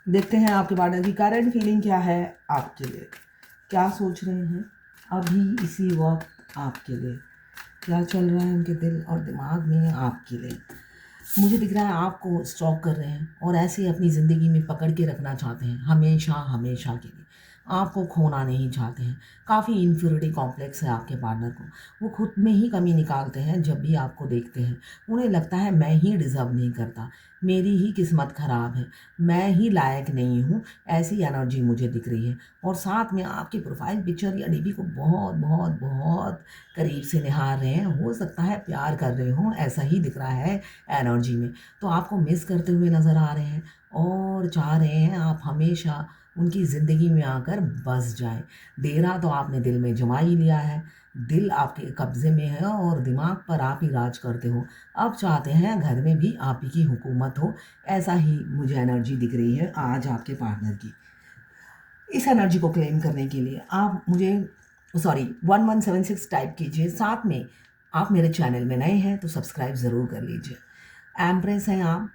देखते हैं आपके पार्टनर की करंट फीलिंग क्या है आपके लिए, क्या सोच रहे हैं अभी इसी वक्त आपके लिए, क्या चल रहा है उनके दिल और दिमाग में आपके लिए। मुझे दिख रहा है आपको स्टॉक कर रहे हैं और ऐसे ही अपनी ज़िंदगी में पकड़ के रखना चाहते हैं हमेशा हमेशा के लिए, आपको खोना नहीं चाहते हैं। काफ़ी इन्फ्योरिटी कॉम्प्लेक्स है आपके पार्टनर को, वो खुद में ही कमी निकालते हैं जब भी आपको देखते हैं। उन्हें लगता है मैं ही डिज़र्व नहीं करता, मेरी ही किस्मत ख़राब है, मैं ही लायक नहीं हूँ, ऐसी एनर्जी मुझे दिख रही है। और साथ में आपकी प्रोफाइल पिक्चर या डीपी को बहुत बहुत बहुत करीब से निहार रहे हैं, हो सकता है प्यार कर रहे हों, ऐसा ही दिख रहा है एनर्जी में। तो आपको मिस करते हुए नज़र आ रहे हैं और चाह रहे हैं आप हमेशा उनकी ज़िंदगी में आकर बस जाएं। डेरा तो आपने दिल में जमा ही लिया है, दिल आपके कब्ज़े में है और दिमाग पर आप ही राज करते हो। अब चाहते हैं घर में भी आप ही की हुकूमत हो, ऐसा ही मुझे एनर्जी दिख रही है आज आपके पार्टनर की। इस एनर्जी को क्लेम करने के लिए आप मुझे 1176 टाइप कीजिए। साथ में आप मेरे चैनल में नए हैं तो सब्सक्राइब ज़रूर कर लीजिए। एम्प्रेस हैं आप,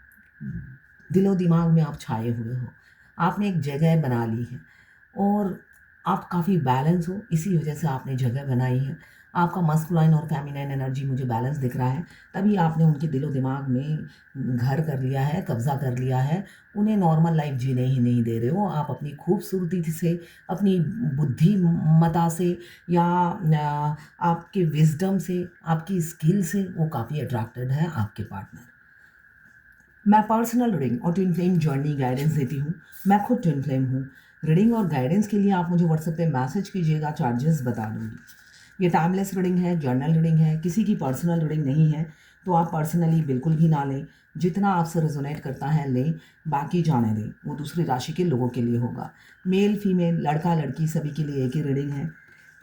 दिलो दिमाग में आप छाए हुए हो, आपने एक जगह बना ली है और आप काफ़ी बैलेंस हो, इसी वजह से आपने जगह बनाई है। आपका मस्कुलाइन और फेमिनाइन एनर्जी मुझे बैलेंस दिख रहा है, तभी आपने उनके दिलो दिमाग में घर कर लिया है, कब्ज़ा कर लिया है। उन्हें नॉर्मल लाइफ जीने ही नहीं दे रहे हो आप। अपनी खूबसूरती से, अपनी बुद्धिमत्ता से या आपके विजडम से, आपकी स्किल से वो काफ़ी अट्रैक्टेड है आपके पार्टनर। मैं पर्सनल रीडिंग और ट्विन फ्लेम जर्नी गाइडेंस देती हूँ। मैं खुद ट्विन फ्लेम हूँ। रीडिंग और गाइडेंस के लिए आप मुझे व्हाट्सएप पे मैसेज कीजिएगा, चार्जेस बता दूँगी। ये टाइमलेस रीडिंग है, जर्नल रीडिंग है, किसी की पर्सनल रीडिंग नहीं है, तो आप पर्सनली बिल्कुल भी ना लें। जितना आपसे रेजोनेट करता है लें, बाकी जाने दें, वो दूसरी राशि के लोगों के लिए होगा। मेल फीमेल, लड़का लड़की सभी के लिए एक ही रीडिंग है।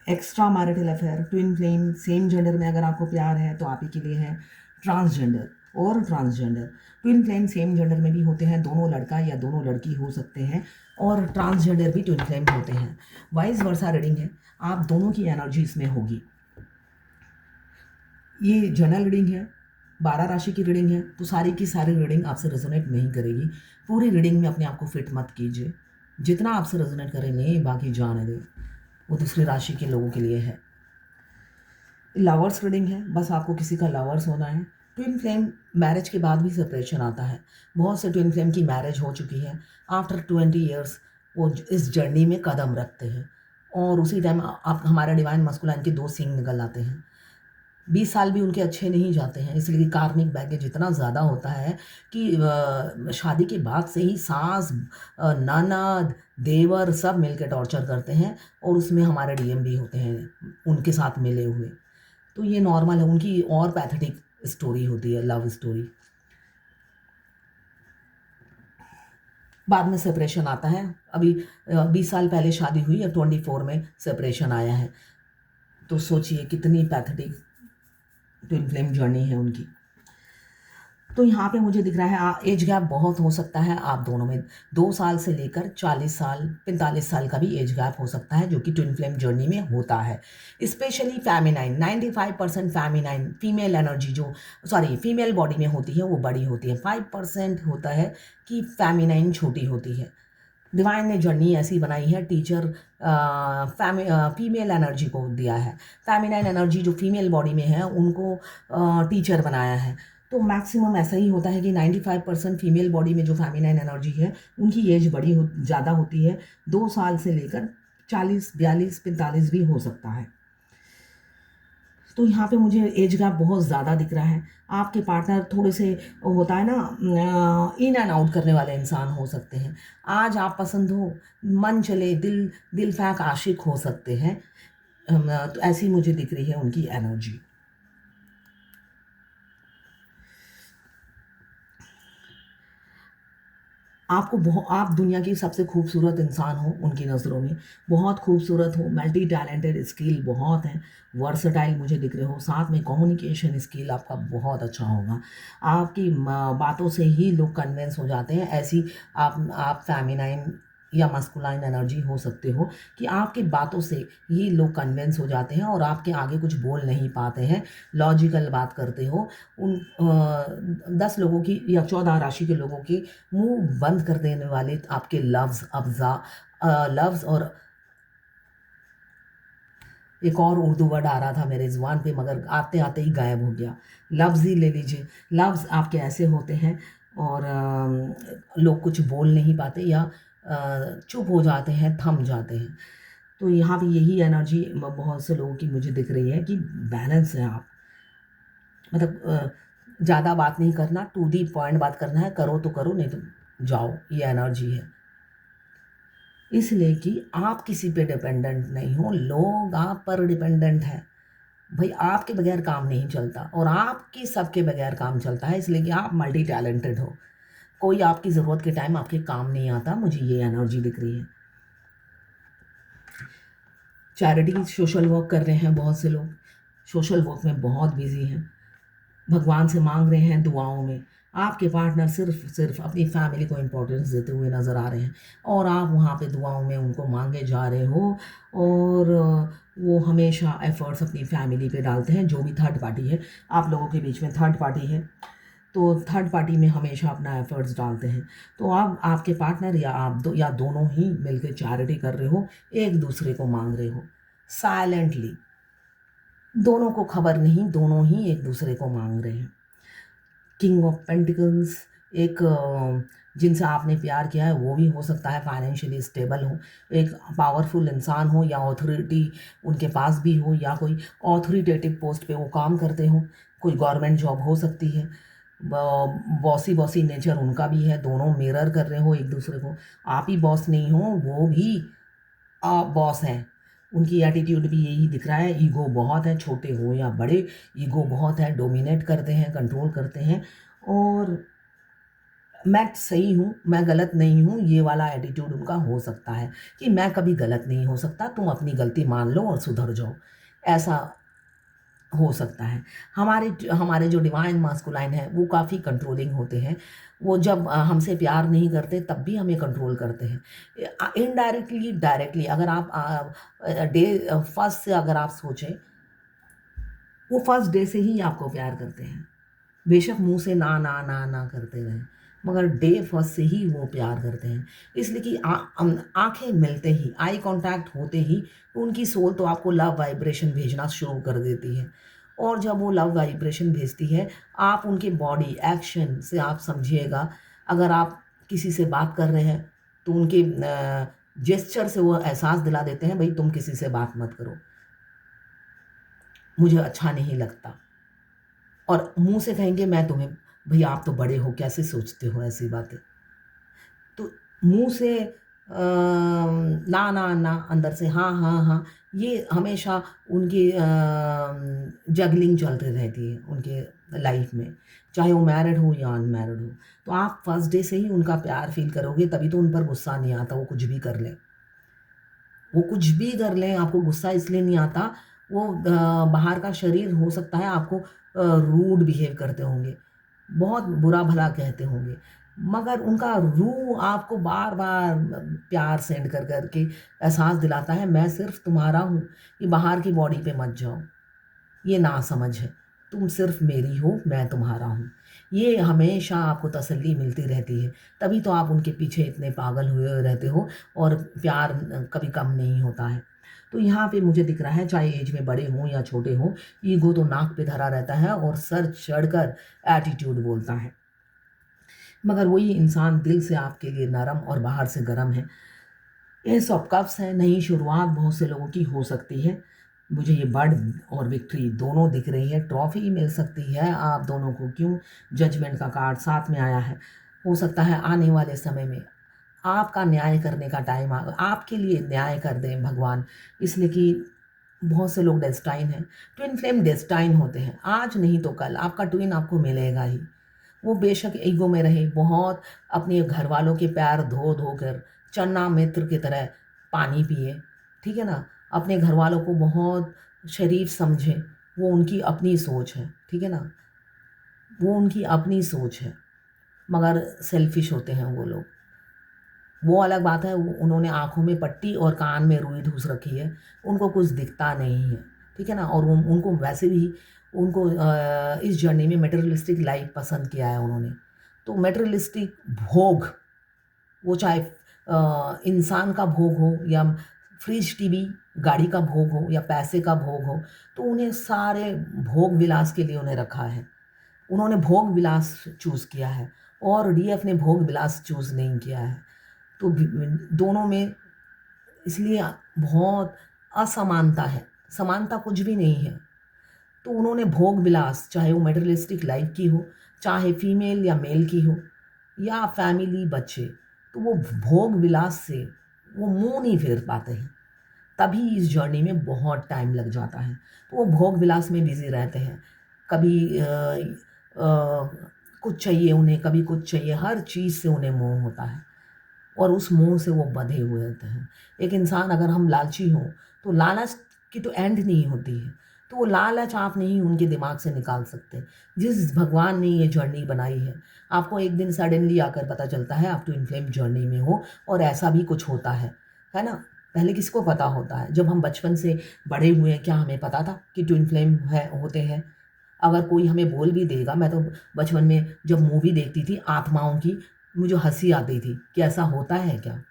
Extra marital affair, twin flame, same gender में अगर आपको प्यार है तो आप ही के लिए है। ट्रांसजेंडर और transgender, twin flame same gender में भी होते हैं, दोनों लड़का या दोनों लड़की हो सकते हैं और ट्रांसजेंडर भी ट्विन फ्लेम होते हैं। वाइस वर्सा रीडिंग है, आप दोनों की एनर्जी इसमें होगी। ये जनरल रीडिंग है, 12 राशि की रीडिंग है, तो सारी की सारी रीडिंग आपसे रेजोनेट नहीं करेगी। पूरी रीडिंग में अपने आप को फिट मत कीजिए, जितना आपसे रेजोनेट करे नहीं, बाकी जाने दें, वो दूसरी राशि के लोगों के लिए है। लवर्स रीडिंग है, बस आपको किसी का लवर्स होना है। ट्विन फ्लेम मैरिज के बाद भी सेपरेशन आता है, बहुत से ट्विन फ्लेम की मैरिज हो चुकी है, आफ्टर 20 ईयर्स वो इस जर्नी में कदम रखते हैं और उसी टाइम आप हमारे डिवाइन मस्कुलाइन के 2 सींग निकल आते हैं। 20 साल भी उनके अच्छे नहीं जाते हैं, इसलिए कार्मिक बैगेज इतना ज़्यादा होता है कि शादी के बाद से ही सास, ननद, देवर सब मिलकर टॉर्चर करते हैं और उसमें हमारे डीएम भी होते हैं उनके साथ मिले हुए। तो ये नॉर्मल है, उनकी और पैथेटिक स्टोरी होती है, लव स्टोरी। बाद में सेपरेशन आता है। अभी 20 साल पहले शादी हुई, अब 24 में सेपरेशन आया है। तो सोचिए कितनी पैथेटिक ट्विन फ्लेम जर्नी है उनकी। तो यहाँ पे मुझे दिख रहा है एज गैप बहुत हो सकता है आप दोनों में, 2 साल से लेकर 40 साल 45 साल का भी एज गैप हो सकता है, जो कि ट्विन फ्लेम जर्नी में होता है। Specially feminine, 95% feminine female energy जो फीमेल बॉडी में होती है वो बड़ी होती है, 5% होता है कि फेमिनाइन छोटी होती है। डिवाइन ने जर्नी ऐसी बनाई है, टीचर फीमेल एनर्जी को दिया है, फेमिनाइन एनर्जी जो फीमेल बॉडी में है उनको टीचर बनाया है। तो मैक्सिमम ऐसा ही होता है कि 95% फीमेल बॉडी में जो फेमिनाइन एनर्जी है उनकी एज ज़्यादा होती है, 2 साल से लेकर 40 42 45 भी हो सकता है। तो यहाँ पे मुझे एज गैप बहुत ज़्यादा दिख रहा है। आपके पार्टनर थोड़े से होता है ना, इन एंड आउट करने वाले इंसान हो सकते हैं। आज आप पसंद हो, मन चले दिल दिल फैक आशिक हो सकते हैं। तो ऐसी मुझे दिख रही है उनकी एनर्जी। आप दुनिया की सबसे खूबसूरत इंसान हो उनकी नज़रों में, बहुत खूबसूरत हो, मल्टी टैलेंटेड, स्किल बहुत है, वर्सटाइल मुझे दिख रहे हो। साथ में कम्युनिकेशन स्किल आपका बहुत अच्छा होगा, आपकी बातों से ही लोग कन्विंस हो जाते हैं, ऐसी आप फेमिनाइन या मस्कुलाइन एनर्जी हो सकते हो कि आपकी बातों से ये लोग कन्विंस हो जाते हैं और आपके आगे कुछ बोल नहीं पाते हैं, लॉजिकल बात करते हो। उन 10 लोगों की या 14 राशि के लोगों के मुंह बंद कर देने वाले आपके लव्स और एक और उर्दू वर्ड आ रहा था मेरे ज़ुबान पे मगर आते आते ही गायब हो गया। लफ्ज़ ही ले लीजिए। लफ्ज़ आपके ऐसे होते हैं और लोग कुछ बोल नहीं पाते या चुप हो जाते हैं, थम जाते हैं। तो यहाँ पे यही एनर्जी बहुत से लोगों की मुझे दिख रही है कि बैलेंस है आप। मतलब ज़्यादा बात नहीं करना, टू दी पॉइंट बात करना है, करो तो करो नहीं तो जाओ, ये एनर्जी है। इसलिए कि आप किसी पे डिपेंडेंट नहीं हो, लोग आप पर डिपेंडेंट हैं। भाई आपके बगैर काम नहीं चलता और आपके सबके बगैर काम चलता है, इसलिए कि आप मल्टी टैलेंटेड हो। कोई आपकी ज़रूरत के टाइम आपके काम नहीं आता, मुझे ये एनर्जी दिख रही है। चैरिटी सोशल वर्क कर रहे हैं बहुत से लोग, सोशल वर्क में बहुत बिजी हैं, भगवान से मांग रहे हैं दुआओं में। आपके पार्टनर सिर्फ अपनी फैमिली को इम्पोर्टेंस देते हुए नज़र आ रहे हैं और आप वहाँ पे दुआओं में उनको मांगे जा रहे हो और वो हमेशा एफर्ट्स अपनी फैमिली पे डालते हैं। जो भी थर्ड पार्टी है, आप लोगों के बीच में थर्ड पार्टी है तो थर्ड पार्टी में हमेशा अपना एफर्ट्स डालते हैं। तो आप आपके पार्टनर या आप या दोनों ही मिलकर चैरिटी कर रहे हो, एक दूसरे को मांग रहे हो साइलेंटली। दोनों को खबर नहीं, दोनों ही एक दूसरे को मांग रहे हैं। किंग ऑफ पेंटिकल्स एक जिनसे आपने प्यार किया है वो भी हो सकता है फाइनेंशियली स्टेबल हो, एक पावरफुल इंसान हो या ऑथोरिटी उनके पास भी हो या कोई ऑथोरिटेटिव पोस्ट पे वो काम करते हो, कोई गवर्नमेंट जॉब हो सकती है। बॉसी बॉसी नेचर उनका भी है, दोनों मिरर कर रहे हो एक दूसरे को। आप ही बॉस नहीं हो, वो भी बॉस हैं। उनकी एटीट्यूड भी यही दिख रहा है, ईगो बहुत है, छोटे हो या बड़े ईगो बहुत है, डोमिनेट करते हैं, कंट्रोल करते हैं और मैं सही हूँ, मैं गलत नहीं हूँ, ये वाला एटीट्यूड उनका हो सकता है कि मैं कभी गलत नहीं हो सकता, तुम अपनी गलती मान लो और सुधर जाओ, ऐसा हो सकता है। हमारे हमारे जो डिवाइन मास्कुलाइन है वो काफ़ी कंट्रोलिंग होते हैं। वो जब हमसे प्यार नहीं करते तब भी हमें कंट्रोल करते हैं इनडायरेक्टली डायरेक्टली। अगर आप डे फर्स्ट से अगर आप सोचें, वो फर्स्ट डे से ही आपको प्यार करते हैं, बेशक मुंह से ना ना ना ना करते रहें मगर डे फर्स्ट से ही वो प्यार करते हैं। इसलिए कि आंखें मिलते ही, आई कांटेक्ट होते ही उनकी सोल तो आपको लव वाइब्रेशन भेजना शुरू कर देती है और जब वो लव वाइब्रेशन भेजती है आप उनके बॉडी एक्शन से आप समझिएगा। अगर आप किसी से बात कर रहे हैं तो उनके जेस्चर से वो एहसास दिला देते हैं भाई तुम किसी से बात मत करो, मुझे अच्छा नहीं लगता। और मुंह से कहेंगे मैं तुम्हें, भई आप तो बड़े हो कैसे सोचते हो ऐसी बातें। तो मुंह से ना ना ना, अंदर से हाँ हाँ हाँ, ये हमेशा उनकी जगलिंग चलती रहती है उनके लाइफ में, चाहे वो मैरिड हो या अनमैरिड हो। तो आप फर्स्ट डे से ही उनका प्यार फील करोगे, तभी तो उन पर गुस्सा नहीं आता। वो कुछ भी कर लें, वो कुछ भी कर लें, आपको गुस्सा इसलिए नहीं आता। वो बाहर का शरीर हो सकता है आपको रूड बिहेव करते होंगे, बहुत बुरा भला कहते होंगे, मगर उनका रूह आपको बार बार प्यार सेंड कर करके एहसास दिलाता है मैं सिर्फ तुम्हारा हूँ, ये बाहर की बॉडी पे मत जाओ, ये नासमझ है, तुम सिर्फ मेरी हो, मैं तुम्हारा हूँ। ये हमेशा आपको तसल्ली मिलती रहती है, तभी तो आप उनके पीछे इतने पागल हुए रहते हो और प्यार कभी कम नहीं होता है। तो यहाँ पे मुझे दिख रहा है चाहे एज में बड़े हों या छोटे हों, ईगो तो नाक पे धरा रहता है और सर चढ़कर एटीट्यूड बोलता है, मगर वही इंसान दिल से आपके लिए नरम और बाहर से गर्म है। एस ऑफ कप्स है, नई शुरुआत बहुत से लोगों की हो सकती है। मुझे ये बर्ड और विक्ट्री दोनों दिख रही है, ट्रॉफी मिल सकती है आप दोनों को। क्यों? जजमेंट का कार्ड साथ में आया है। हो सकता है आने वाले समय में आपका न्याय करने का टाइम आ, आपके लिए न्याय कर दें भगवान, इसलिए कि बहुत से लोग डेस्टाइन हैं, ट्विन फ्लेम डेस्टाइन होते हैं। आज नहीं तो कल आपका ट्विन आपको मिलेगा ही। वो बेशक ईगो में रहे, बहुत अपने घर वालों के पैर धो धो कर चन्ना मित्र की तरह पानी पिए, ठीक है ना, अपने घर वालों को बहुत शरीफ समझे, वो उनकी अपनी सोच है, ठीक है ना, वो उनकी अपनी सोच है, मगर सेल्फिश होते हैं वो लोग। वो अलग बात है, उन्होंने आँखों में पट्टी और कान में रुई ठूस रखी है, उनको कुछ दिखता नहीं है, ठीक है ना। और उनको वैसे भी उनको इस जर्नी में मटेरियलिस्टिक लाइफ पसंद किया है उन्होंने। तो मटेरियलिस्टिक भोग, वो चाहे इंसान का भोग हो या फ्रिज टीवी, गाड़ी का भोग हो या पैसे का भोग हो, तो उन्हें सारे भोग विलास के लिए उन्हें रखा है। उन्होंने भोग विलास चूज़ किया है और डीएफ ने भोग विलास चूज़ नहीं किया है। तो दोनों में इसलिए बहुत असमानता है, समानता कुछ भी नहीं है। तो उन्होंने भोग विलास, चाहे वो मटेरियलिस्टिक लाइफ की हो, चाहे फीमेल या मेल की हो, या फैमिली बच्चे, तो वो भोग विलास से वो मुंह नहीं फेर पाते हैं, तभी इस जर्नी में बहुत टाइम लग जाता है। तो वो भोग विलास में बिजी रहते हैं, कभी कुछ चाहिए उन्हें, कभी कुछ चाहिए, हर चीज़ से उन्हें मोह होता है और उस मोह से वो बंधे हुए होते हैं। एक इंसान अगर हम लालची हों, तो लालच की तो एंड नहीं होती है, तो वो लालच आप नहीं उनके दिमाग से निकाल सकते। जिस भगवान ने ये जर्नी बनाई है, आपको एक दिन सडनली आकर पता चलता है आप ट्विन फ्लेम जर्नी में हो और ऐसा भी कुछ होता है ना। पहले किसको पता होता है? जब हम बचपन से बड़े हुए हैं, क्या हमें पता था कि ट्विन फ्लेम है होते हैं? अगर कोई हमें बोल भी देगा, मैं तो बचपन में जब मूवी देखती थी आत्माओं की, मुझे हंसी आती थी कि ऐसा होता है क्या।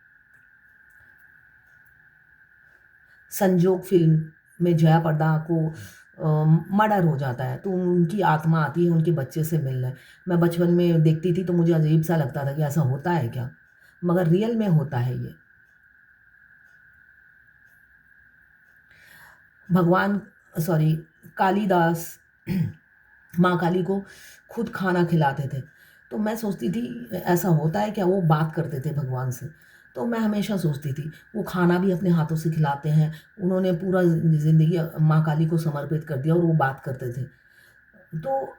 संजोग फिल्म में जया प्रदा को मर्डर हो जाता है, तो उनकी आत्मा आती है उनके बच्चे से मिलने। मैं बचपन में देखती थी तो मुझे अजीब सा लगता था कि ऐसा होता है क्या, मगर रियल में होता है ये। भगवान, सॉरी, कालिदास माँ काली को खुद खाना खिलाते थे। तो मैं सोचती थी ऐसा होता है क्या, वो बात करते थे भगवान से। तो मैं हमेशा सोचती थी वो खाना भी अपने हाथों से खिलाते हैं, उन्होंने पूरा ज़िंदगी माँ काली को समर्पित कर दिया और वो बात करते थे। तो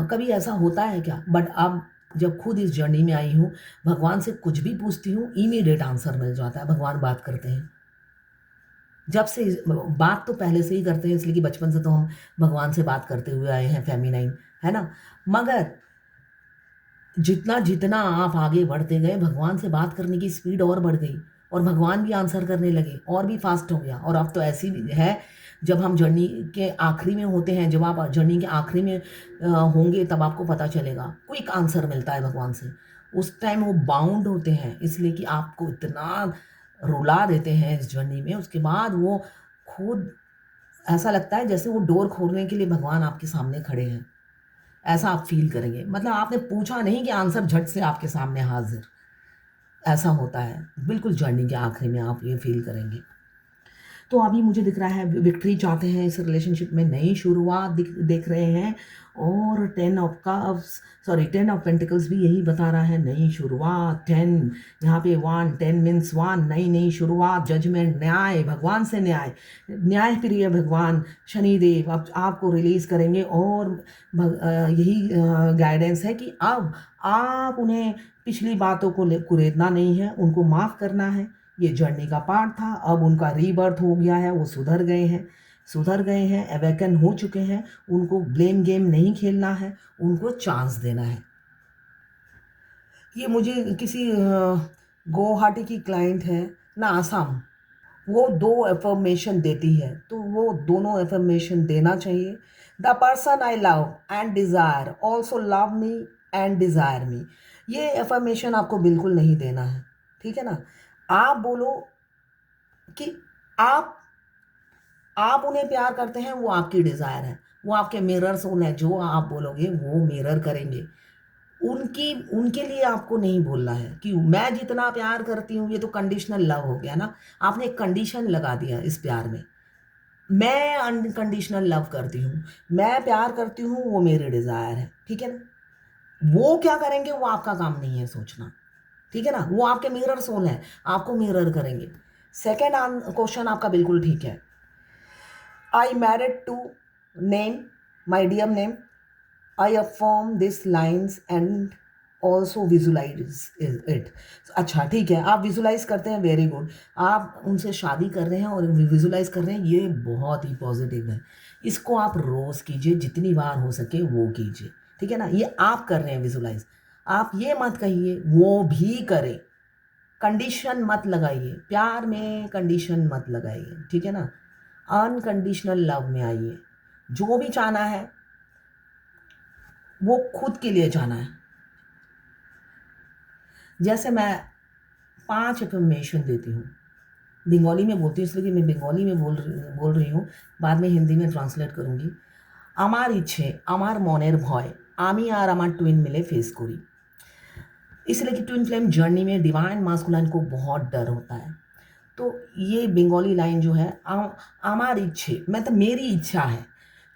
कभी ऐसा होता है क्या? बट अब जब खुद इस जर्नी में आई हूँ, भगवान से कुछ भी पूछती हूँ, इमीडिएट आंसर मिल जाता है, भगवान बात करते हैं। जब से बात तो पहले से ही करते हैं, इसलिए कि बचपन से तो हम भगवान से बात करते हुए आए हैं, फेमिनाइन, है ना। मगर जितना जितना आप आगे बढ़ते गए, भगवान से बात करने की स्पीड और बढ़ गई और भगवान भी आंसर करने लगे और भी फास्ट हो गया। और अब तो ऐसी भी है, जब हम जर्नी के आखिरी में होते हैं, जब आप जर्नी के आखिरी में होंगे, तब आपको पता चलेगा, क्विक आंसर मिलता है भगवान से। उस टाइम वो बाउंड होते हैं, इसलिए कि आपको इतना रुला देते हैं इस जर्नी में, उसके बाद वो खुद ऐसा लगता है जैसे वो डोर खोलने के लिए भगवान आपके सामने खड़े हैं। ऐसा आप फ़ील करेंगे, मतलब आपने पूछा नहीं कि आंसर झट से आपके सामने हाज़िर, ऐसा होता है। बिल्कुल जर्नी के आखिरी में आप ये फ़ील करेंगे। तो अभी मुझे दिख रहा है विक्ट्री चाहते हैं इस रिलेशनशिप में, नई शुरुआत देख रहे हैं। और 10 ऑफ पेंटिकल्स भी यही बता रहा है, नई शुरुआत। 10 यहाँ पे 1, 10 मीन्स 1, नई नई शुरुआत, जजमेंट, न्याय, भगवान से न्याय, न्याय प्रिय भगवान शनिदेव अब आपको रिलीज़ करेंगे। और यही गाइडेंस है कि अब आप उन्हें पिछली बातों को कुरेदना नहीं है, उनको माफ़ करना है। ये जर्नी का पार्ट था, अब उनका रीबर्थ हो गया है, वो सुधर गए हैं, अवेकन हो चुके हैं। उनको ब्लेम गेम नहीं खेलना है, उनको चांस देना है। ये मुझे किसी गुवाहाटी की क्लाइंट है ना, आसाम, वो 2 एफर्मेशन देती है, तो वो दोनों एफर्मेशन देना चाहिए। The person I love and desire also love me and desire me. ये एफर्मेशन आपको बिल्कुल नहीं देना है, ठीक है ना। आप बोलो कि आप आप उन्हें प्यार करते हैं, वो आपकी डिज़ायर है, वो आपके मिरर सोल है, जो आप बोलोगे वो मिरर करेंगे। उनकी उनके लिए आपको नहीं बोलना है कि मैं जितना प्यार करती हूँ, ये तो कंडीशनल लव हो गया ना। आपने एक कंडीशन लगा दिया इस प्यार में। मैं अनकंडीशनल लव करती हूँ, मैं प्यार करती हूँ, वो मेरी डिज़ायर है, ठीक है ना। वो क्या करेंगे वो आपका काम नहीं है सोचना, ठीक है ना। वो आपके मिरर सोल है, आपको मिरर करेंगे। सेकेंड क्वेश्चन आपका बिल्कुल ठीक है। I married to name, my dear name. I affirm these lines and also visualize it. अच्छा ठीक है, आप विजुलाइज करते हैं, वेरी गुड। आप उनसे शादी कर रहे हैं और विजुलाइज कर रहे हैं, ये बहुत ही पॉजिटिव है। इसको आप रोज़ कीजिए, जितनी बार हो सके वो कीजिए, ठीक है ना। ये आप कर रहे हैं विजुलाइज, आप ये मत कहिए वो भी करे, कंडीशन मत लगाइए, प्यार में कंडीशन मत लगाइए, ठीक है ना। अनकंडीशनल लव में आइए। जो भी चाहना है वो खुद के लिए चाहना है। जैसे मैं 5 अफर्मेशन देती हूँ, बंगाली में बोलती हूँ इसलिए कि मैं बंगाली में बोल रही हूँ, बाद में हिंदी में ट्रांसलेट करूँगी। আমার ইচ্ছে আমার মনের ভয় আমি আর আমার টুইন मिले फेस करी। इसलिए कि ट्विन फ्लेम जर्नी में डिवाइन मास्कुलाइन को बहुत डर होता है। तो ये बंगाली लाइन जो है, आमार इच्छे मतलब मेरी इच्छा है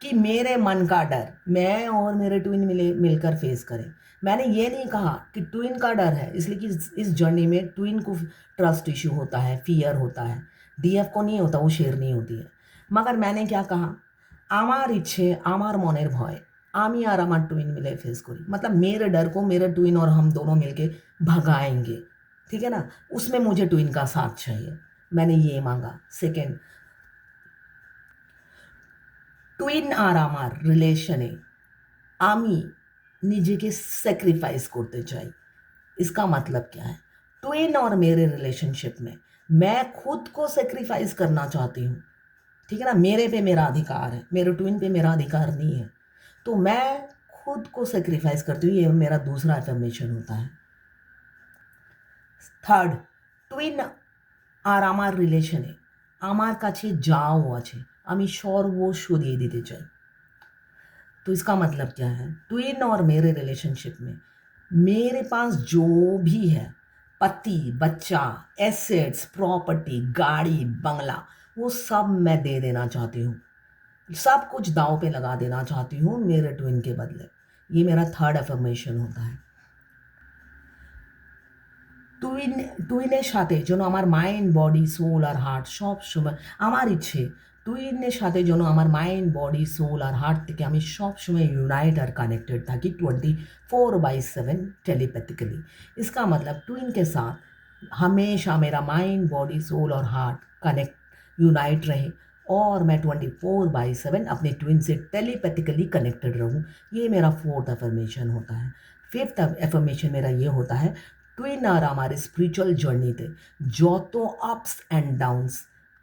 कि मेरे मन का डर मैं और मेरे ट्विन मिलकर फेस करें। मैंने ये नहीं कहा कि ट्विन का डर है, इसलिए कि इस जर्नी में ट्विन को ट्रस्ट इश्यू होता है, फियर होता है, डीएफ को नहीं होता, वो शेरनी होती है। मगर मैंने क्या कहा, आमार इच्छे आमार मनेर भय आमी और आमार ट्विन मिले फेस करी, मतलब मेरे डर को मेरे ट्विन और हम दोनों मिलके भगाएंगे, ठीक है ना। उसमें मुझे ट्विन का साथ चाहिए, मैंने ये मांगा। सेकेंड, টুইন আর আমার রিলেশনে আমি নিজেকে স্যাক্রিফাইস করতে চাই। इसका मतलब क्या है, ट्विन और मेरे रिलेशनशिप में मैं खुद को सेक्रीफाइस करना चाहती हूँ, ठीक है ना। मेरे पे मेरा अधिकार है, मेरे ट्विन पे मेरा अधिकार नहीं है, तो मैं खुद को सेक्रीफाइस करती हूँ। ये मेरा दूसरा अफर्मेशन होता है। থার্ড, টুইন আর আমার রিলেশনে আমার কাছে যাও আছে আমি সর্বস্ব দিয়ে দিতে চাই। तो इसका मतलब क्या है, ट्विन और मेरे रिलेशनशिप में मेरे पास जो भी है, पति, बच्चा, एसेट्स, प्रॉपर्टी, गाड़ी, बंगला, वो सब मैं दे देना चाहती हूँ। सब कुछ दाव पे लगा देना चाहती हूँ मेरे ट्विन के बदले। ये मेरा थर्ड अफर्मेशन होता है। টুইনের সাথে যেন আমার মাইন্ড বডি সোল আর হার্ট সব সময়, আমার ইচ্ছে টুইনের সাথে যেন আমার माइंड बॉडी सोल और हार्ट থেকে আমি সব সময় यूनाइट और कनेक्टेड থাকি 24/7 टेलीपैथिकली। इसका मतलब ट्विन के साथ हमेशा मेरा माइंड बॉडी सोल और हार्ट कनेक्ट यूनाइट रहे और मैं 24/7 अपने ट्विन से टेलीपैथिकली कनेक्टेड रहूँ। ये मेरा फोर्थ अफर्मेशन होता है। फिफ्थ अफर्मेशन मेरा ये होता है, টুইন আর আমার স্পিরিচুয়াল জার্নিতে যত আপস অ্যান্ড ডাউনস,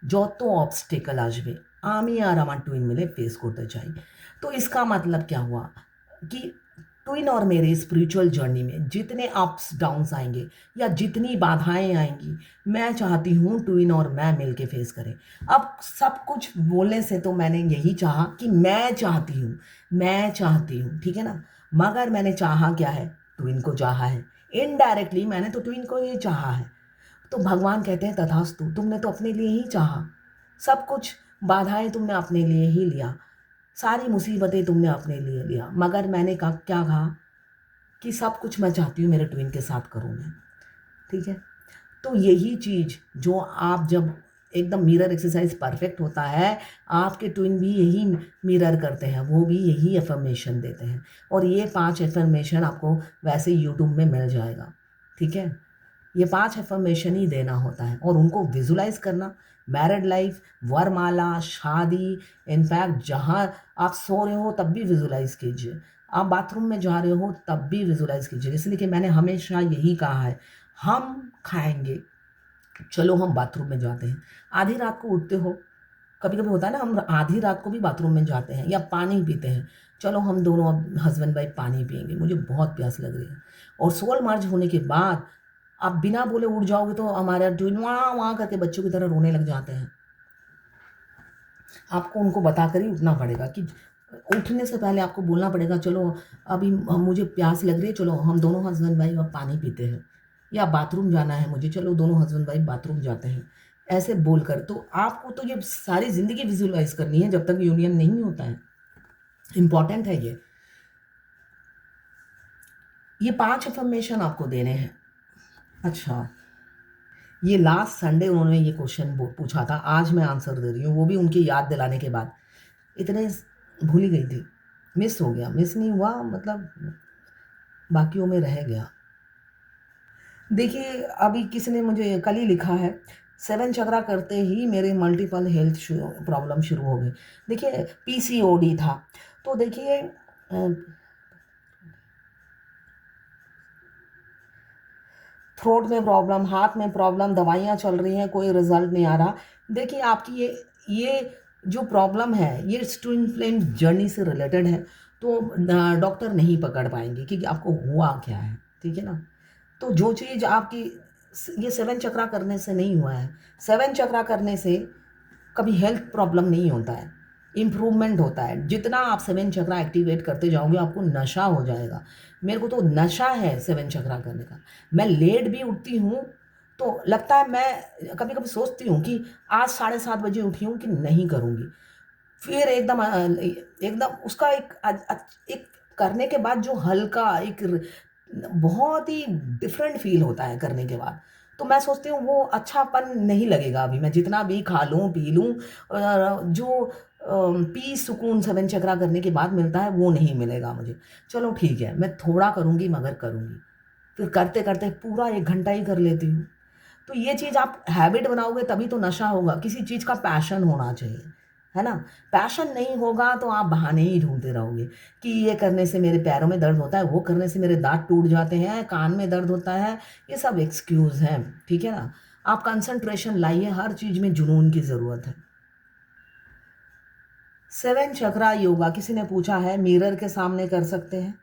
যত অবস্টেকল আসবে আমি আর আমার টুইন मिले फेस करते चाই। तो इसका मतलब क्या हुआ कि ट्विन और मेरे स्पिरिचुअल जर्नी में जितने अप्स डाउन्स आएंगे या जितनी बाधाएं आएंगी, मैं चाहती हूँ ट्विन और मैं मिल के फेस करें। अब सब कुछ बोलने से तो मैंने यही चाहा कि मैं चाहती हूँ, मैं चाहती हूँ, ठीक है ना। मगर मैंने चाहा क्या है, ट्विन को चाहा है। इनडायरेक्टली मैंने तो ट्विन को ही चाहा है। तो भगवान कहते हैं तथास्तु, तुमने तो अपने लिए ही चाहा, सब कुछ बाधाएं तुमने अपने लिए ही लिया, सारी मुसीबतें तुमने अपने लिए लिया। मगर मैंने कहा क्या कहा कि सब कुछ मैं चाहती हूँ मेरे ट्विन के साथ करूँ मैं, ठीक है। तो यही चीज़ जो आप जब एकदम मिरर एक्सरसाइज परफेक्ट होता है, आपके ट्विन भी यही मिरर करते हैं, वो भी यही अफर्मेशन देते हैं। और ये 5 अफर्मेशन आपको वैसे यूट्यूब में मिल जाएगा, ठीक है। ये 5 अफर्मेशन ही देना होता है और उनको विजुलाइज करना। मैरिड लाइफ, वरमाला, शादी, इनफैक्ट जहाँ आप सो रहे हो तब भी विजुलाइज कीजिए, आप बाथरूम में जा रहे हो तब भी विजुलाइज कीजिए। इसलिए कि मैंने हमेशा यही कहा है, हम खाएंगे, चलो हम बाथरूम में जाते हैं। आधी रात को उठते हो, कभी कभी होता है ना, हम आधी रात को भी बाथरूम में जाते हैं या पानी पीते हैं, चलो हम दोनों अब हस्बैंड वाइफ पानी पियेंगे, मुझे बहुत प्यास लग रही है। और सोल मर्ज होने के बाद आप बिना बोले उठ जाओगे तो हमारे ट्विन वहाँ वहाँ करके बच्चों की तरह रोने लग जाते हैं। आपको उनको बता कर ही उठना पड़ेगा कि उठने से पहले आपको बोलना पड़ेगा, चलो अभी मुझे प्यास लग रही है, चलो हम दोनों हस्बैंड वाइफ अब पानी पीते हैं, या बाथरूम जाना है मुझे, चलो दोनों हस्बैंड वाइफ बाथरूम जाते हैं, ऐसे बोलकर। तो आपको तो ये सारी ज़िंदगी विजुअलाइज करनी है जब तक यूनियन नहीं होता है। इम्पॉर्टेंट है ये 5 अफर्मेशन आपको देने हैं। अच्छा, ये लास्ट संडे उन्होंने ये क्वेश्चन पूछा था, आज मैं आंसर दे रही हूँ, वो भी उनकी याद दिलाने के बाद। इतने भूल ही गई थी, मिस हो गया, मिस नहीं हुआ मतलब बाकियों में रह गया। देखिए अभी किसी ने मुझे कल ही लिखा है, 7 चक्रा करते ही मेरे मल्टीपल हेल्थ प्रॉब्लम शुरू हो गई। देखिए पीसीओडी था, तो देखिए थ्रोट में प्रॉब्लम, हाथ में प्रॉब्लम, दवाइयाँ चल रही हैं, कोई रिजल्ट नहीं आ रहा। देखिए आपकी ये जो प्रॉब्लम है ये ट्विन फ्लेम जर्नी से रिलेटेड है, तो डॉक्टर नहीं पकड़ पाएंगे कि आपको हुआ क्या है, ठीक है ना। तो जो चीज़ आपकी ये 7 चक्रा करने से नहीं हुआ है, 7 चक्रा करने से कभी हेल्थ प्रॉब्लम नहीं होता है, इम्प्रूवमेंट होता है। जितना आप 7 चक्रा एक्टिवेट करते जाओगे आपको नशा हो जाएगा। मेरे को तो नशा है 7 चक्रा करने का। मैं लेट भी उठती हूँ तो लगता है, मैं कभी कभी सोचती हूँ कि आज 7:30 बजे उठी हूँ कि नहीं करूँगी, फिर एकदम उसका एक करने के बाद जो हल्का एक बहुत ही डिफरेंट फील होता है करने के बाद। तो मैं सोचती हूँ वो अच्छापन नहीं लगेगा अभी, मैं जितना भी खा लूँ पी लूँ, जो पीस सुकून 7 चक्रा करने के बाद मिलता है वो नहीं मिलेगा मुझे। चलो ठीक है, मैं थोड़ा करूँगी मगर करूँगी, फिर करते करते पूरा 1 घंटा ही कर लेती हूँ। तो ये चीज़ आप हैबिट बनाओगे तभी तो नशा होगा। किसी चीज़ का पैशन होना चाहिए, है ना। पैशन नहीं होगा तो आप बहाने ही ढूंढते रहोगे कि ये करने से मेरे पैरों में दर्द होता है, वो करने से मेरे दांत टूट जाते हैं, कान में दर्द होता है, ये सब एक्सक्यूज़ हैं, ठीक है ना। आप कंसंट्रेशन लाइए, हर चीज़ में जुनून की ज़रूरत है। 7 चक्रा योगा किसी ने पूछा है मिरर के सामने कर सकते हैं।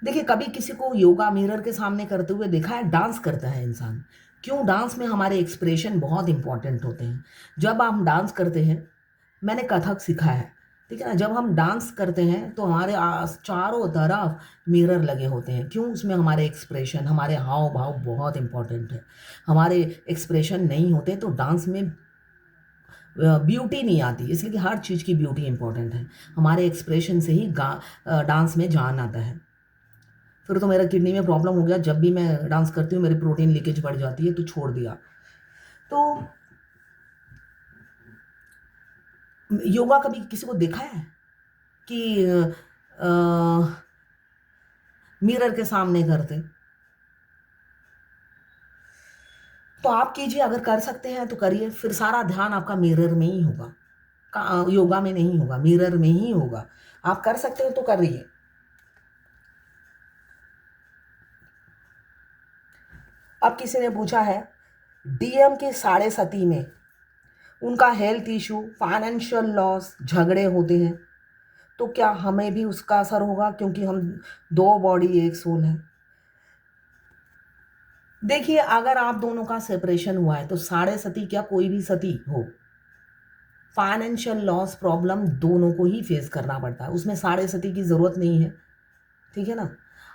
देखिए कभी किसी को योगा मिरर के सामने करते हुए देखा है? डांस करता है इंसान। क्यों? डांस में हमारे एक्सप्रेशन बहुत इंपॉर्टेंट होते हैं। जब हम डांस करते हैं, मैंने कथक सीखा है, ठीक है ना। जब हम डांस करते हैं तो हमारे चारों तरफ मिरर लगे होते हैं। क्यों? उसमें हमारे एक्सप्रेशन, हमारे हाव भाव बहुत इंपॉर्टेंट है। हमारे एक्सप्रेशन नहीं होते तो डांस में ब्यूटी नहीं आती, इसलिए कि हर चीज़ की ब्यूटी इंपॉर्टेंट है। हमारे एक्सप्रेशन से ही डांस में जान आता है। फिर तो मेरा किडनी में प्रॉब्लम हो गया, जब भी मैं डांस करती हूँ मेरी प्रोटीन लीकेज बढ़ जाती है, तो छोड़ दिया। तो योगा कभी किसी को देखा है कि मिरर के सामने करते? तो आप कीजिए, अगर कर सकते हैं तो करिए, फिर सारा ध्यान आपका मिरर में ही होगा, योगा में नहीं होगा, मिरर में ही होगा। आप कर सकते हो तो करिए। अब किसी ने पूछा है डीएम की 7.5 में उनका हेल्थ इशू, फाइनेंशियल लॉस, झगड़े होते हैं, तो क्या हमें भी उसका असर होगा क्योंकि हम 2 बॉडी 1 सोल है? देखिए अगर आप दोनों का सेपरेशन हुआ है तो 7.5 क्या कोई भी सती हो, फाइनेंशियल लॉस प्रॉब्लम दोनों को ही फेस करना पड़ता है, उसमें 7.5 की ज़रूरत नहीं है, ठीक है ना।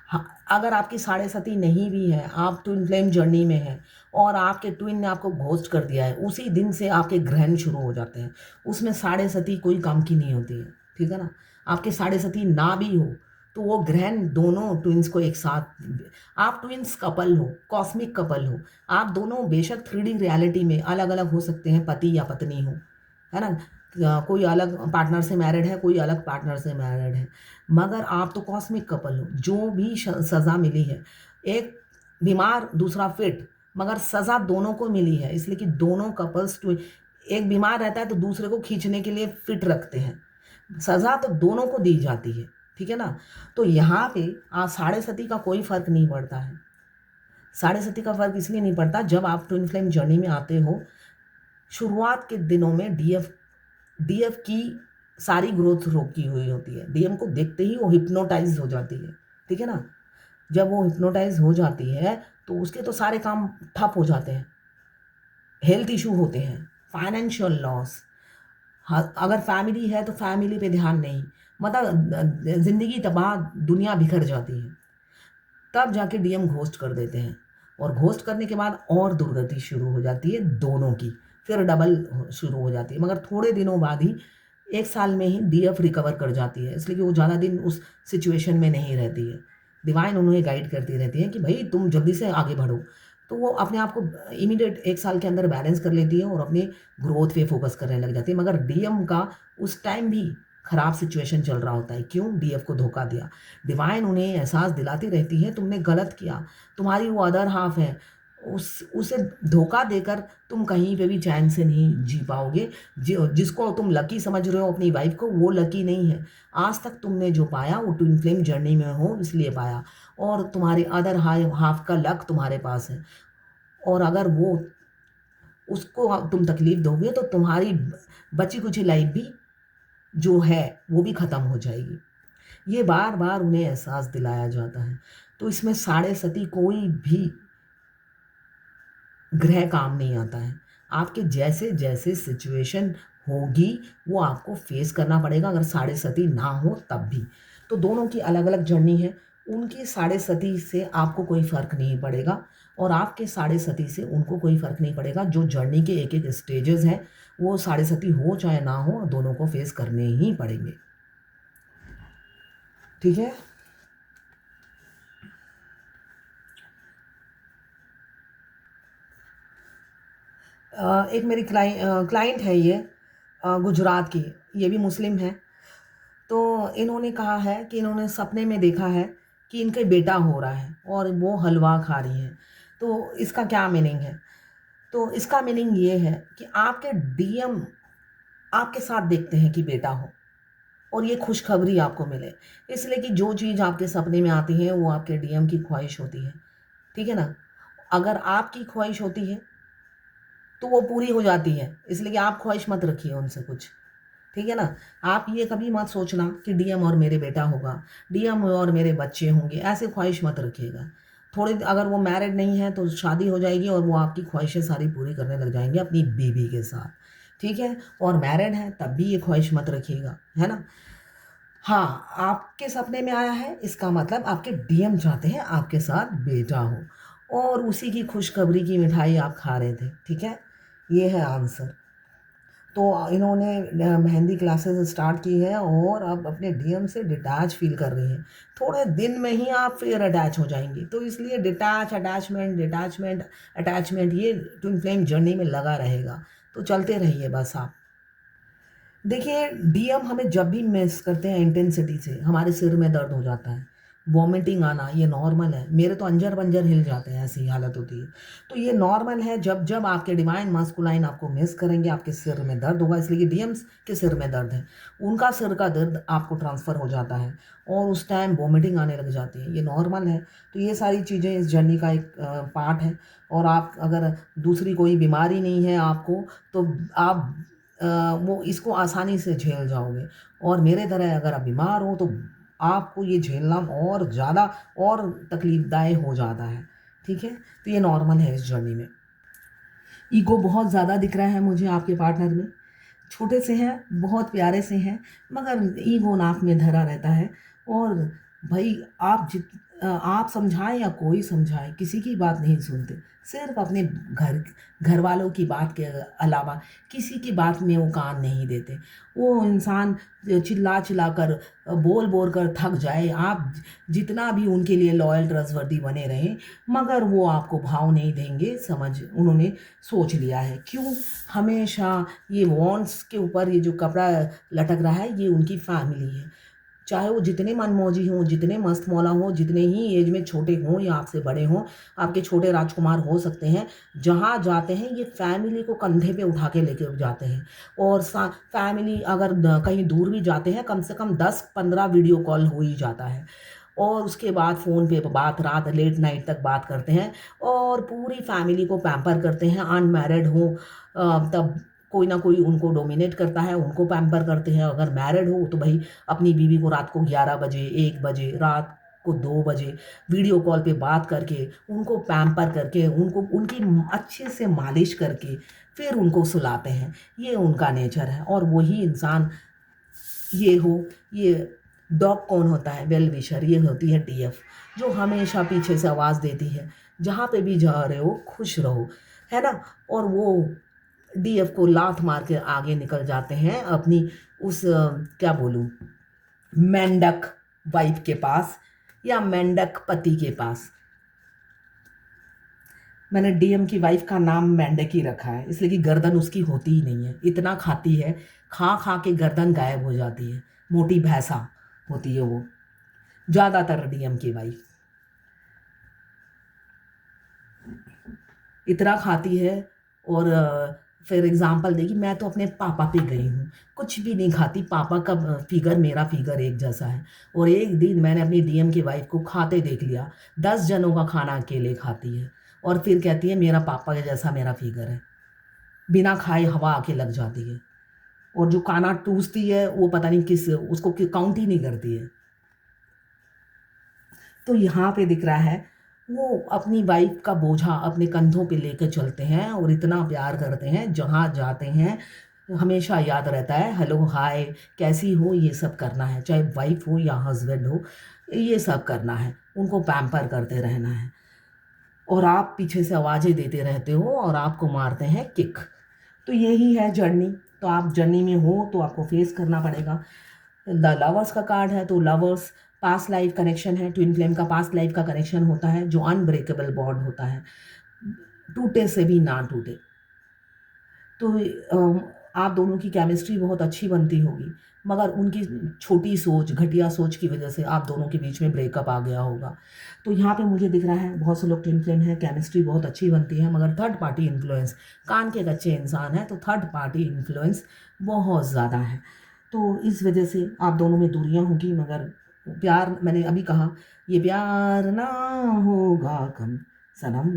हाँ, अगर आपकी 7.5 नहीं भी है, आप ट्विन फ्लेम जर्नी में हैं और आपके ट्विन ने आपको घोस्ट कर दिया है, उसी दिन से आपके ग्रहण शुरू हो जाते हैं, उसमें 7.5 कोई काम की नहीं होती है, ठीक है ना। आपके 7.5 ना भी हो तो वो ग्रहण दोनों ट्विन्स को एक साथ, आप ट्विन्स कपल हो, कॉस्मिक कपल हो, आप दोनों बेशक 3D रियलिटी में अलग अलग हो सकते हैं, पति या पत्नी हो, है ना। कोई अलग पार्टनर से मैरिड है, कोई अलग पार्टनर से मैरिड है, मगर आप तो कॉस्मिक कपल हो। जो भी सज़ा मिली है, एक बीमार दूसरा फिट, मगर सज़ा दोनों को मिली है, इसलिए कि दोनों कपल्स, एक बीमार रहता है तो दूसरे को खींचने के लिए फिट रखते हैं, सज़ा तो दोनों को दी जाती है, ठीक है ना। तो यहाँ पे 7.5 का कोई फ़र्क नहीं पड़ता है। 7.5 का फ़र्क इसलिए नहीं पड़ता, जब आप ट्विन फ्लेम जर्नी में आते हो, शुरुआत के दिनों में डीएफ की सारी ग्रोथ रोकी हुई होती है। डीएम को देखते ही वो हिप्नोटाइज हो जाती है, ठीक है ना। जब वो हिप्नोटाइज हो जाती है तो उसके तो सारे काम ठप हो जाते हैं, हेल्थ इशू होते हैं, फाइनेंशियल लॉस, अगर फैमिली है तो फैमिली पे ध्यान नहीं, मतलब ज़िंदगी तबाह, दुनिया बिखर जाती है। तब जाके डीएम घोस्ट कर देते हैं, और घोस्ट करने के बाद और दुर्गति शुरू हो जाती है दोनों की, फिर डबल शुरू हो जाती है, मगर थोड़े दिनों बाद ही, 1 साल में ही डीएफ रिकवर कर जाती है, इसलिए कि वो ज़्यादा दिन उस सिचुएशन में नहीं रहती है। डिवाइन उन्हें गाइड करती रहती है कि भाई तुम जल्दी से आगे बढ़ो, तो वो अपने आप को इमीडिएट 1 साल के अंदर बैलेंस कर लेती है और अपने ग्रोथ पे फोकस करने लग जाती है। मगर डीएम का उस टाइम भी खराब सिचुएशन चल रहा होता है। क्यों? डीएफ को धोखा दिया। डिवाइन उन्हें एहसास दिलाती रहती है तुमने गलत किया, तुम्हारी वो अदर हाफ है, उसे धोखा देकर तुम कहीं पे भी चैन से नहीं जी पाओगे। जिसको तुम लकी समझ रहे हो अपनी वाइफ को, वो लकी नहीं है। आज तक तुमने जो पाया वो ट्विन फ्लेम जर्नी में हो इसलिए पाया, और तुम्हारे अदर हाफ का लक तुम्हारे पास है। और अगर वो उसको तुम तकलीफ दोगे तो तुम्हारी बची कुची लाइफ भी जो है वो भी ख़त्म हो जाएगी। ये बार बार उन्हें एहसास दिलाया जाता है। तो इसमें साढ़े सती कोई भी ग्रह काम नहीं आता है। आपके जैसे जैसे सिचुएशन होगी वो आपको फेस करना पड़ेगा, अगर साढ़े सती ना हो तब भी। तो दोनों की अलग अलग जर्नी है। उनकी साढ़े सती से आपको कोई फ़र्क नहीं पड़ेगा, और आपके साढ़े सती से उनको कोई फ़र्क नहीं पड़ेगा। जो जर्नी के एक एक स्टेजेस हैं वो साढ़े सती हो चाहे ना हो, दोनों को फेस करने ही पड़ेंगे। ठीक है। एक मेरी क्लाइंट है ये, गुजरात की, ये भी मुस्लिम है। तो इन्होंने कहा है कि इन्होंने सपने में देखा है कि इनके बेटा हो रहा है और वो हलवा खा रही हैं। तो इसका क्या मीनिंग है? तो इसका मीनिंग ये है कि आपके डीएम आपके साथ देखते हैं कि बेटा हो, और ये खुशखबरी आपको मिले। इसलिए कि जो चीज़ आपके सपने में आती है वो आपके डीएम की ख्वाहिश होती है। ठीक है ना? अगर आपकी ख्वाहिश होती है तो वो पूरी हो जाती है। इसलिए कि आप ख्वाहिश मत रखिए उनसे कुछ। ठीक है ना? आप ये कभी मत सोचना कि डीएम और मेरे बेटा होगा, डीएम और मेरे बच्चे होंगे, ऐसे ख्वाहिश मत रखिएगा। थोड़े अगर वो मैरिड नहीं है तो शादी हो जाएगी और वो आपकी ख्वाहिशें सारी पूरी करने लग जाएंगे अपनी बीवी के साथ। ठीक है? और मैरिड है तब भी ये ख्वाहिश मत रखिएगा, है ना? हाँ, आपके सपने में आया है इसका मतलब आपके डीएम चाहते हैं आपके साथ बेटा हो, और उसी की खुशखबरी की मिठाई आप खा रहे थे। ठीक है? ये है आंसर। तो इन्होंने मेहंदी क्लासेस स्टार्ट की है और अब अपने डीएम से डिटैच फील कर रही हैं। थोड़े दिन में ही आप फिर अटैच हो जाएंगी। तो इसलिए अटैचमेंट ये ट्विन फ्लेम जर्नी में लगा रहेगा। तो चलते रहिए बस आप। देखिए, डीएम हमें जब भी मिस करते हैं इंटेंसिटी से हमारे सिर में दर्द हो जाता है, वॉमिटिंग आना ये नॉर्मल है। मेरे तो अंजर पंजर हिल जाते हैं, ऐसी हालत होती है। तो ये नॉर्मल है। जब जब आपके डिवाइन मास्कुलाइन आपको मिस करेंगे आपके सिर में दर्द होगा। इसलिए कि डीएम्स के सिर में दर्द है, उनका सिर का दर्द आपको ट्रांसफ़र हो जाता है और उस टाइम वॉमिटिंग आने लग जाती है। ये नॉर्मल है। तो ये सारी चीज़ें इस जर्नी का एक पार्ट है। और आप अगर दूसरी कोई बीमारी नहीं है आपको, तो आप वो इसको आसानी से झेल जाओगे। और मेरे तरह अगर आप बीमार हो तो आपको ये झेलना और ज़्यादा और तकलीफ़दायक हो जाता है। ठीक है? तो ये नॉर्मल है इस जर्नी में। ईगो बहुत ज़्यादा दिख रहा है मुझे आपके पार्टनर में। छोटे से हैं, बहुत प्यारे से हैं, मगर ईगो नाक में धरा रहता है। और भाई आप समझाएं या कोई समझाए, किसी की बात नहीं सुनते। सिर्फ अपने घर वालों की बात के अलावा किसी की बात में वो कान नहीं देते। वो इंसान चिल्ला चिल्ला कर बोल बोल कर थक जाए, आप जितना भी उनके लिए लॉयल ट्रस्टवर्दी बने रहें, मगर वो आपको भाव नहीं देंगे। उन्होंने सोच लिया है। क्यों? हमेशा ये वॉन्ट्स के ऊपर ये जो कपड़ा लटक रहा है ये उनकी फैमिली है। चाहे वो जितने मनमौजी हों, जितने मस्त मौला हों, जितने ही एज में छोटे हों या आपसे बड़े हों, आपके छोटे राजकुमार हो सकते हैं। जहाँ जाते हैं ये फैमिली को कंधे पे उठा के लेके जाते हैं। और फैमिली अगर कहीं दूर भी जाते हैं कम से कम 10-15 वीडियो कॉल हो ही जाता है। और उसके बाद फ़ोन पे बात रात लेट नाइट तक बात करते हैं और पूरी फैमिली को पैम्पर करते हैं। अनमैरिड हो तब कोई ना कोई उनको डोमिनेट करता है, उनको पैम्पर करते हैं। अगर मैरिड हो तो भाई अपनी बीवी को रात को 11 बजे, 1 बजे, रात को 2 बजे वीडियो कॉल पे बात करके, उनको पैम्पर करके, उनको उनकी अच्छे से मालिश करके फिर उनको सुलाते हैं। ये उनका नेचर है। और वही इंसान ये डॉग कौन होता है? Well wisher. ये होती है डीएफ, जो हमेशा पीछे से आवाज़ देती है जहाँ पे भी जा रहे हो खुश रहो, है ना? और वो डीएफ को लात मार के आगे निकल जाते हैं अपनी उस क्या बोलूँ, मेंढक वाइफ के पास या मेंढक पति के पास। मैंने डीएम की वाइफ का नाम मेंढक ही रखा है, इसलिए कि गर्दन उसकी होती ही नहीं है। इतना खाती है, खा खा के गर्दन गायब हो जाती है। मोटी भैंसा होती है वो ज़्यादातर डीएम की वाइफ। इतना खाती है और फिर एग्जांपल देगी, मैं तो अपने पापा पे गई हूँ, कुछ भी नहीं खाती, पापा का फिगर मेरा फिगर एक जैसा है। और एक दिन मैंने अपनी डीएम की वाइफ को खाते देख लिया, 10 जनों का खाना अकेले खाती है और फिर कहती है मेरा पापा के जैसा मेरा फिगर है, बिना खाए हवा आके लग जाती है। और जो खाना टूसती है वो पता नहीं किस, उसको काउंट ही नहीं करती है। तो यहाँ पे दिख रहा है वो अपनी वाइफ का बोझा अपने कंधों पे लेकर चलते हैं और इतना प्यार करते हैं, जहाँ जाते हैं हमेशा याद रहता है हेलो हाय कैसी हो, ये सब करना है, चाहे वाइफ हो या हस्बैंड हो, ये सब करना है, उनको पैम्पर करते रहना है। और आप पीछे से आवाज़ें देते रहते हो और आपको मारते हैं किक। तो यही है जर्नी। तो आप जर्नी में हो तो आपको फेस करना पड़ेगा। द लवर्स का कार्ड है तो लवर्स पास्ट लाइफ कनेक्शन है, ट्विन फ्लेम का पास्ट लाइफ का कनेक्शन होता है जो अनब्रेकेबल बॉन्ड होता है, टूटे से भी ना टूटे। तो आप दोनों की केमिस्ट्री बहुत अच्छी बनती होगी, मगर उनकी छोटी सोच, घटिया सोच की वजह से आप दोनों के बीच में ब्रेकअप आ गया होगा। तो यहाँ पे मुझे दिख रहा है बहुत से लोग ट्विन फ्लेम हैं, केमिस्ट्री बहुत अच्छी बनती है, मगर थर्ड पार्टी इन्फ्लुएंस, कान के कच्चे इंसान हैं तो थर्ड पार्टी इन्फ्लुएंस बहुत ज़्यादा है। तो इस वजह से आप दोनों में दूरियां होंगी, मगर प्यार, मैंने अभी कहा ये प्यार ना होगा कम, सनम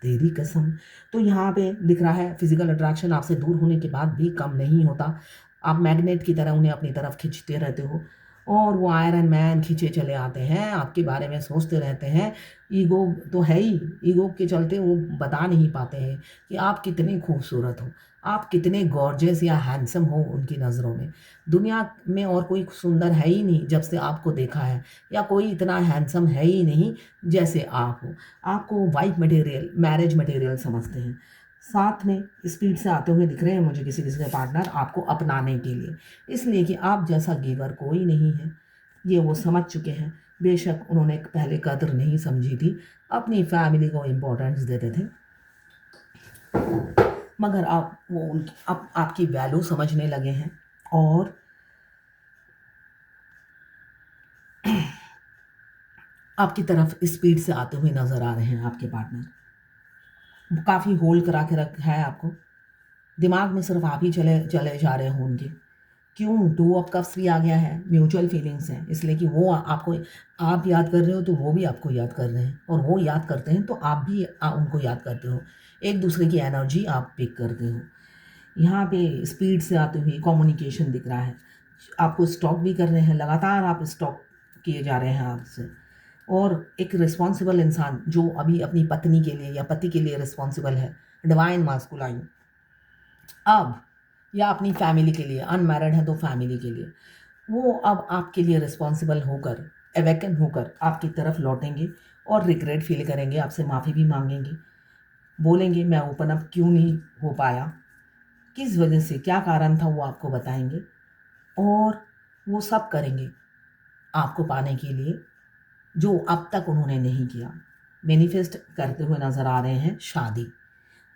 तेरी कसम। तो यहाँ पे दिख रहा है फिजिकल अट्रैक्शन आपसे दूर होने के बाद भी कम नहीं होता, आप मैग्नेट की तरह उन्हें अपनी तरफ खींचते रहते हो और वो आयरन मैन खींचे चले आते हैं, आपके बारे में सोचते रहते हैं। ईगो तो है ही, ईगो के चलते वो बता नहीं पाते हैं कि आप कितने खूबसूरत हो, आप कितने गॉर्जियस या हैंडसम हो उनकी नज़रों में। दुनिया में और कोई सुंदर है ही नहीं जब से आपको देखा है, या कोई इतना हैंडसम है ही नहीं जैसे आप हो। आपको वाइफ मटेरियल, मैरिज मटेरियल समझते हैं। साथ में स्पीड से आते हुए दिख रहे हैं मुझे किसी किसी के पार्टनर आपको अपनाने के लिए, इसलिए कि आप जैसा गिवर कोई नहीं है, ये वो समझ चुके हैं। बेशक उन्होंने पहले कदर नहीं समझी थी, अपनी फैमिली को इम्पोर्टेंस देते थे, मगर आप वो उनकी अब आपकी वैल्यू समझने लगे हैं और आपकी तरफ स्पीड से आते हुए नज़र आ रहे हैं। आपके पार्टनर काफ़ी होल्ड करा के रखा है आपको, दिमाग में सिर्फ आप ही चले चले जा रहे हो उनके। क्यों? टू ऑफ कप्स भी आ गया है, म्यूचुअल फीलिंग्स हैं, इसलिए कि वो आपको, आप याद कर रहे हो तो वो भी आपको याद कर रहे हैं, और वो याद करते हैं तो आप भी उनको याद करते हो, एक दूसरे की एनर्जी आप पिक करते हो। यहाँ पे स्पीड से आते हुए कम्युनिकेशन दिख रहा है, आपको स्टॉक भी कर रहे हैं, लगातार आप स्टॉक किए जा रहे हैं आपसे। और एक रिस्पॉन्सिबल इंसान जो अभी अपनी पत्नी के लिए या पति के लिए रिस्पॉन्सिबल है, डिवाइन मास्कुलाइन, अब या अपनी फैमिली के लिए, अनमैरिड है तो फैमिली के लिए, वो अब आपके लिए रिस्पॉन्सिबल होकर, अवेकन होकर आपकी तरफ लौटेंगे और रिग्रेट फील करेंगे, आपसे माफ़ी भी मांगेंगे, बोलेंगे मैं ओपन अप क्यों नहीं हो पाया, किस वजह से, क्या कारण था, वो आपको बताएंगे। और वो सब करेंगे आपको पाने के लिए जो अब तक उन्होंने नहीं किया। मैनिफेस्ट करते हुए नज़र आ रहे हैं शादी,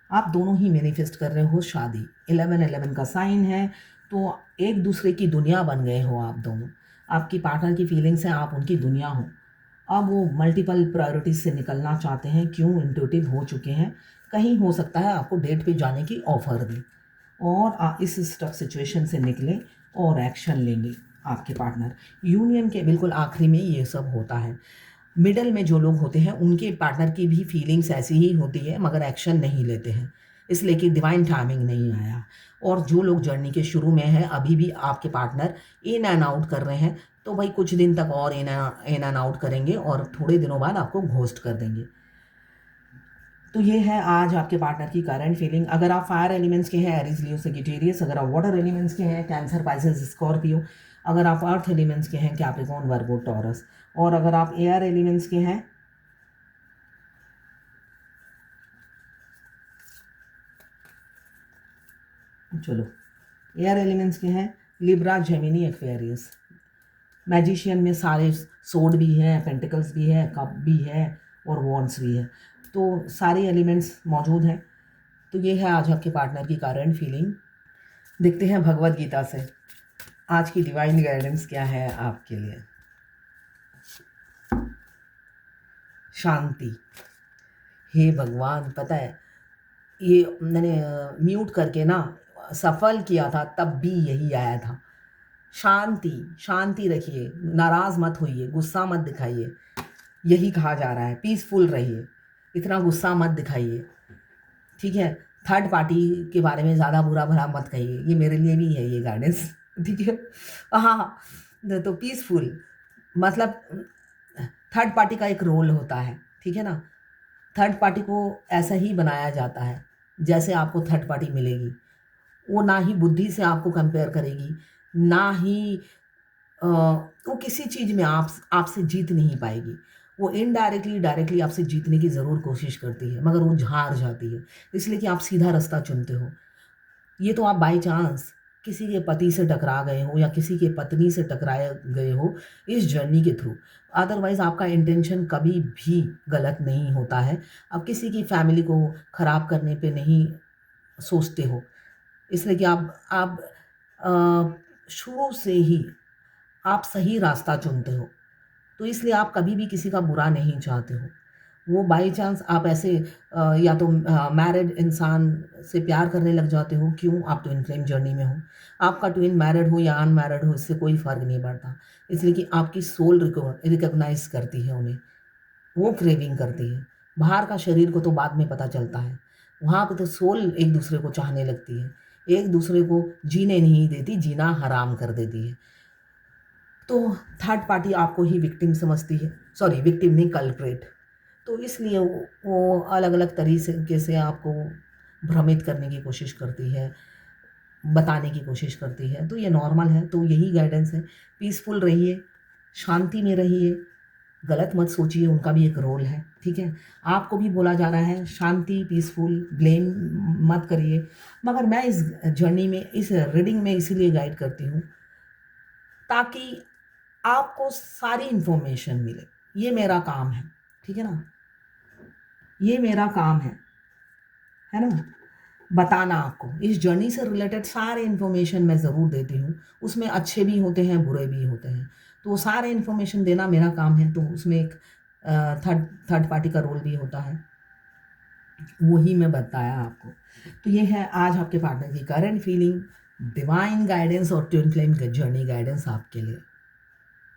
आप दोनों ही मैनिफेस्ट कर रहे हो शादी, 11-11 का साइन है, तो एक दूसरे की दुनिया बन गए हो आप दोनों, आपकी पार्टनर की फीलिंग्स हैं, आप उनकी दुनिया हो। अब वो मल्टीपल प्रायोरिटीज से निकलना चाहते हैं, क्यों? इंट्यूटिव हो चुके हैं, कहीं हो सकता है आपको डेट पे जाने की ऑफर दें और इस स्टक सिचुएशन से निकलें और एक्शन लेंगे आपके पार्टनर। यूनियन के बिल्कुल आखिरी में ये सब होता है, मिडल में जो लोग होते हैं उनके पार्टनर की भी फीलिंग्स ऐसी ही होती है, मगर एक्शन नहीं लेते हैं, इसलिए कि डिवाइन टाइमिंग नहीं आया। और जो लोग जर्नी के शुरू में हैं, अभी भी आपके पार्टनर इन एंड आउट कर रहे हैं, तो भाई कुछ दिन तक और इन एंड आउट करेंगे और थोड़े दिनों बाद आपको घोस्ट कर देंगे। तो ये है आज आपके पार्टनर की करंट फीलिंग। अगर आप फायर एलिमेंट्स के हैं, एरीज लियो सजिटेरियस, अगर आप वाटर एलिमेंट्स के हैं, कैंसर पाइसेस स्कॉर्पियो, अगर आप अर्थ एलिमेंट्स के हैं, कैप्रिकॉर्न वर्गो टॉरस, और अगर आप एयर एलिमेंट्स के हैं, चलो एयर एलिमेंट्स के हैं, लिब्रा, जेमिनी, एक्वेरियस। मैजिशियन में सारे सोड भी हैं, पेंटिकल्स भी है, कप भी है और वॉन्ड्स भी है, तो सारे एलिमेंट्स मौजूद हैं। तो ये है आज आपके पार्टनर की करंट फीलिंग। देखते हैं भगवद गीता से आज की डिवाइन गाइडेंस क्या है आपके लिए। शांति। हे भगवान, पता है ये मैंने म्यूट करके ना सफल किया था, तब भी यही आया था। शांति, शांति रखिए, नाराज़ मत होइए, गुस्सा मत दिखाइए, यही कहा जा रहा है। पीसफुल रहिए, इतना गुस्सा मत दिखाइए, ठीक है। थर्ड पार्टी के बारे में ज़्यादा बुरा भला मत कहिए, ये मेरे लिए भी है ये गाइडेंस, ठीक है। हाँ, तो पीसफुल मतलब थर्ड पार्टी का एक रोल होता है, ठीक है ना। थर्ड पार्टी को ऐसा ही बनाया जाता है जैसे आपको थर्ड पार्टी मिलेगी। वो ना ही बुद्धि से आपको कंपेयर करेगी, ना ही वो किसी चीज़ में आपसे जीत नहीं पाएगी। वो इनडायरेक्टली डायरेक्टली आपसे जीतने की ज़रूर कोशिश करती है, मगर वो हार जाती है, इसलिए कि आप सीधा रास्ता चुनते हो। ये तो आप बाय चांस किसी के पति से टकरा गए हो या किसी के पत्नी से टकराए गए हो इस जर्नी के थ्रू, अदरवाइज़ आपका इंटेंशन कभी भी गलत नहीं होता है। आप किसी की फैमिली को ख़राब करने पे नहीं सोचते हो, इसलिए कि आप शुरू से ही आप सही रास्ता चुनते हो, तो इसलिए आप कभी भी किसी का बुरा नहीं चाहते हो। वो बाय चांस आप ऐसे या तो मैरिड इंसान से प्यार करने लग जाते हो, क्यों? आप ट्विन फ्लेम जर्नी में हो। आपका ट्विन मैरिड हो या अनमैरिड हो, इससे कोई फ़र्क नहीं पड़ता, इसलिए कि आपकी सोल रिकॉग्नाइज़ करती है उन्हें, वो क्रेविंग करती है। बाहर का शरीर को तो बाद में पता चलता है, वहाँ पे तो सोल एक दूसरे को चाहने लगती है, एक दूसरे को जीने नहीं देती, जीना हराम कर देती है। तो थर्ड पार्टी आपको ही विक्टिम समझती है, सॉरी विक्टिम नहीं, कल्प्रेट। तो इसलिए वो अलग-अलग तरीके से आपको भ्रमित करने की कोशिश करती है, बताने की कोशिश करती है, तो ये नॉर्मल है। तो यही गाइडेंस है, पीसफुल रहिए, शांति में रहिए, गलत मत सोचिए, उनका भी एक रोल है, ठीक है। आपको भी बोला जा रहा है शांति, पीसफुल, ब्लेम मत करिए, मगर मैं इस जर्नी में, इस रीडिंग में इसीलिए गाइड करती हूँ ताकि आपको सारी इन्फॉर्मेशन मिले। ये मेरा काम है, ठीक है ना? ये मेरा काम है ना? बताना आपको। इस जर्नी से रिलेटेड सारे इन्फॉर्मेशन मैं ज़रूर देती हूँ। उसमें अच्छे भी होते हैं, बुरे भी होते हैं। तो वो सारे इन्फॉर्मेशन देना मेरा काम है, तो उसमें एक थर्ड पार्टी का रोल भी होता है। वही मैं बताया आपको। तो ये है आज आपके पार्टनर की करंट फीलिंग, डिवाइन गाइडेंस और ट्विन फ्लेम जर्नी गाइडेंस आपके लिए।